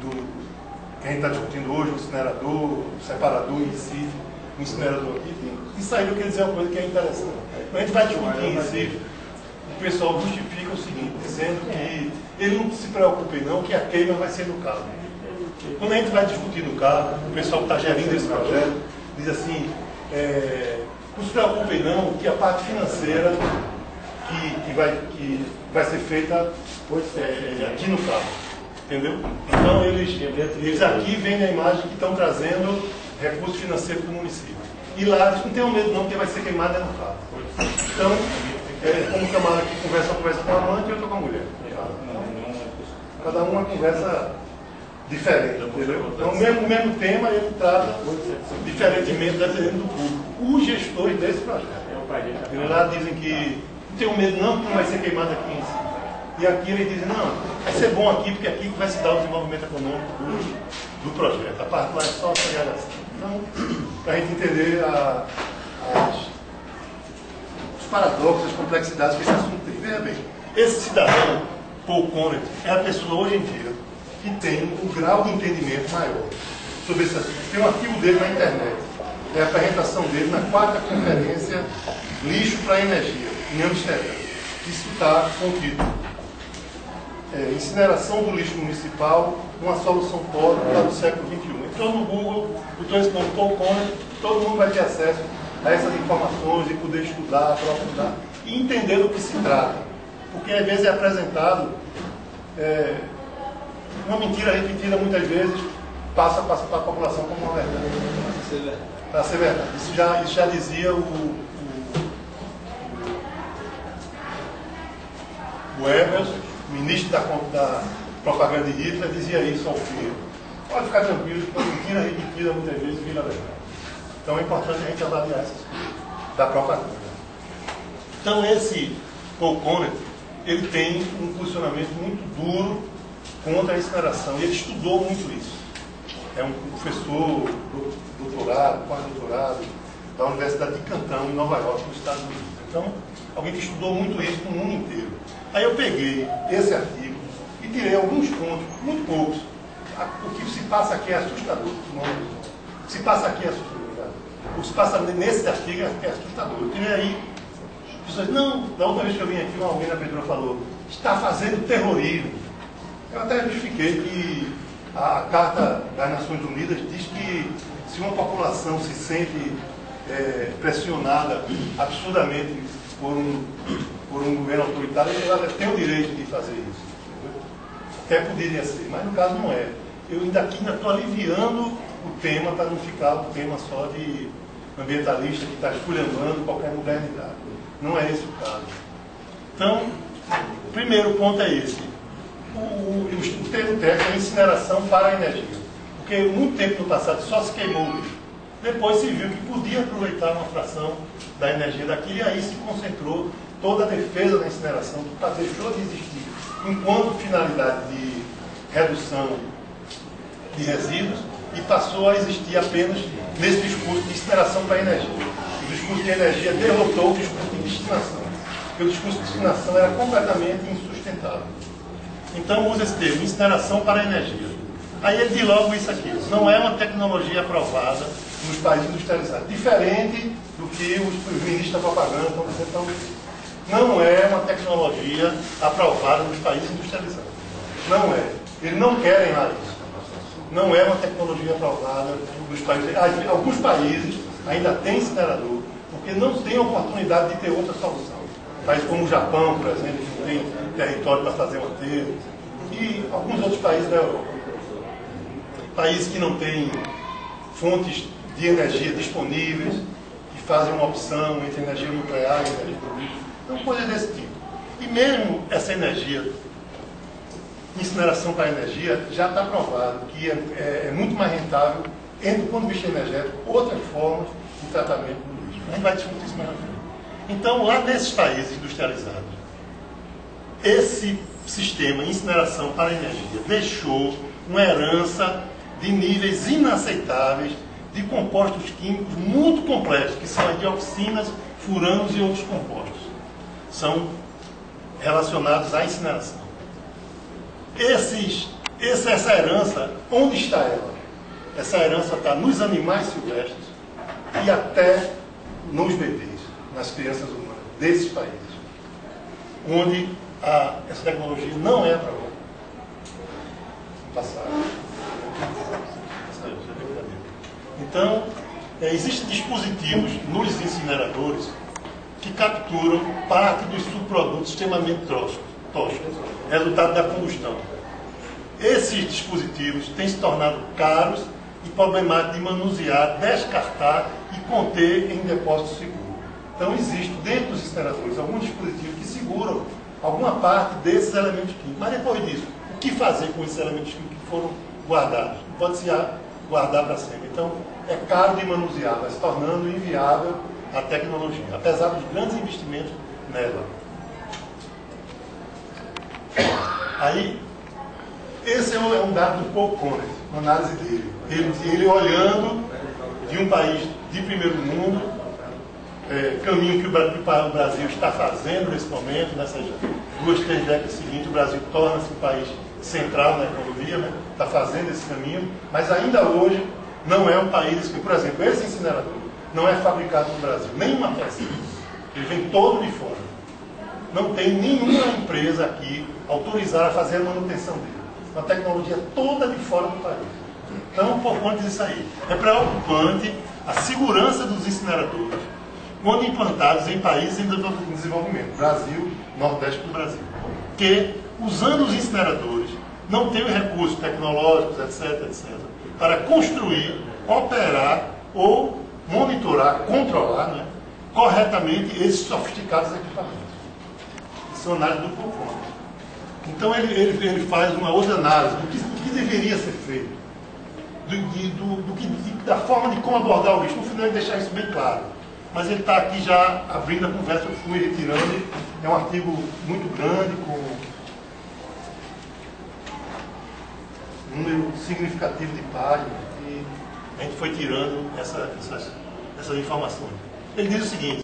que a gente está discutindo hoje, o incinerador, o separador em Recife, o incinerador aqui, isso aí eu queria dizer uma coisa que é interessante. Quando a gente vai discutir em Recife, o pessoal justifica o seguinte, dizendo que ele não se preocupe não, que a queima vai ser no carro. Quando a gente vai discutir no carro, o pessoal que está gerindo esse projeto diz assim, não se preocupe não, que a parte financeira que vai ser feita aqui no carro. Entendeu? Então eles aqui veem a imagem que estão trazendo recurso financeiro para o município. E lá eles não tenham medo não, porque vai ser queimado no carro. Então, como o camarada aqui conversa com a amante e outra com a mulher. Cada uma conversa diferente, entendeu? Então o mesmo tema ele trata diferentemente dependendo do público. Os gestores desse projeto. Eles lá dizem que não tenham medo não, que não vai ser queimado aqui em cima. E aqui eles dizem, não, vai ser bom aqui, porque aqui vai se dar o desenvolvimento econômico do projeto. A parte lá é só a segregação. Então, para a gente entender os paradoxos, as complexidades que esse assunto tem. Veja bem, esse cidadão, Paul Conant, é a pessoa hoje em dia que tem um grau de entendimento maior sobre esse assunto. Tem um artigo dele na internet, é a apresentação dele na 4ª conferência Lixo para a Energia, em Amsterdã. Isso está com o título. Incineração do lixo municipal, uma solução pobre para o século XXI. Entrou no Google, botou esse nome Paul Conant, todo mundo vai ter acesso a essas informações e poder estudar, aprofundar e entender do que se trata. Porque às vezes é apresentado uma mentira repetida muitas vezes, passa para a população como uma verdade. Para ser verdade. Isso já dizia o Goebbels, ministro da propaganda de Hitler, dizia isso ao filho. Pode ficar tranquilo, que uma mentira repetida muitas vezes vira verdade. Então é importante a gente avaliar essas coisas da propaganda. Então esse Paul Conant, ele tem um posicionamento muito duro contra a incineração, e ele estudou muito isso. É um professor, doutorado, pós-doutorado, da Universidade de Canton, em Nova York, nos Estados Unidos. Então, alguém que estudou muito isso no mundo inteiro. Aí eu peguei esse artigo e tirei alguns pontos, muito poucos. O que se passa aqui é assustador. O que se passa aqui é assustador. O que se passa nesse artigo é assustador. Eu tirei aí. As pessoas, não, da outra vez que eu vim aqui, alguém na abertura falou, está fazendo terrorismo. Eu até justifiquei que a Carta das Nações Unidas diz que se uma população se sente pressionada absurdamente por um governo autoritário, ela tem o direito de fazer isso. Entendeu? Até poderia ser, mas no caso não é. Eu ainda estou aliviando o tema para não ficar um tema só de ambientalista que está esculhambando qualquer modernidade. Não é esse o caso. Então, o primeiro ponto é esse. O termo técnico é incineração para a energia. Porque muito tempo no passado só se queimou o lixo. Depois se viu que podia aproveitar uma fração da energia daquilo e aí se concentrou toda a defesa da incineração, que deixou de existir enquanto finalidade de redução de resíduos e passou a existir apenas nesse discurso de incineração para a energia. O discurso de energia derrotou o discurso de destinação, porque o discurso de destinação era completamente insustentável. Então usa esse termo, incineração para a energia. Aí ele diz logo isso aqui, não é uma tecnologia aprovada nos países industrializados, diferente do que os ministros da propaganda estão dizendo. Não é uma tecnologia aprovada nos países industrializados. Não é. Eles não querem lá isso. Não é uma tecnologia aprovada nos países. Alguns países ainda têm incinerador, porque não têm oportunidade de ter outra solução. Países como o Japão, por exemplo, que não tem território para fazer um aterro, e alguns outros países da Europa. Países que não têm fontes de energia disponíveis, que fazem uma opção entre energia nuclear e energia política. Então, coisas desse tipo. E mesmo essa energia, incineração para energia, já está provado que é muito mais rentável, do ponto de vista energético, outras formas de tratamento do lixo. A gente vai discutir isso mais na frente. Então, lá nesses países industrializados, esse sistema incineração para energia deixou uma herança de níveis inaceitáveis de compostos químicos muito complexos, que são as dioxinas, furanos e outros compostos. São relacionados à incineração. Esses essa herança, onde está ela? Essa herança está nos animais silvestres e até nos bebês, nas crianças humanas desses países, onde essa tecnologia não é para o passado. Então, existem dispositivos nos incineradores que capturam parte dos subprodutos extremamente tóxicos, resultado da combustão. Esses dispositivos têm se tornado caros e problemáticos de manusear, descartar e conter em depósito seguro. Então, existe dentro dos incineradores alguns dispositivos que seguram alguma parte desses elementos químicos. Mas depois disso, o que fazer com esses elementos químicos que foram guardados? Não pode se guardar para sempre. Então, é caro de manusear, vai se tornando inviável a tecnologia, apesar dos grandes investimentos nela. Aí, esse é um dado do Paul Conner, uma análise dele. Ele olhando de um país de primeiro mundo, caminho que o Brasil está fazendo nesse momento, nessas 2, 3 décadas seguintes, o Brasil torna-se um país central na economia, né? Está fazendo esse caminho, mas ainda hoje não é um país que, por exemplo, esse incinerador não é fabricado no Brasil, nenhuma peça. Ele vem todo de fora. Não tem nenhuma empresa aqui autorizada a fazer a manutenção dele. Uma tecnologia toda de fora do país. Então, por conta disso aí, é preocupante a segurança dos incineradores quando implantados em países em desenvolvimento, Brasil, Nordeste do Brasil, que, usando os incineradores, não tem os recursos tecnológicos, etc., para construir, operar ou monitorar, controlar, né, corretamente esses sofisticados equipamentos. Isso é uma análise do Paul Conner. Então ele faz uma outra análise do que deveria ser feito, da forma de como abordar o risco. No final ele deixa isso bem claro. Mas ele está aqui já abrindo a conversa, eu fui retirando. É um artigo muito grande, com um número significativo de páginas, e a gente foi tirando essas informações. Ele diz o seguinte: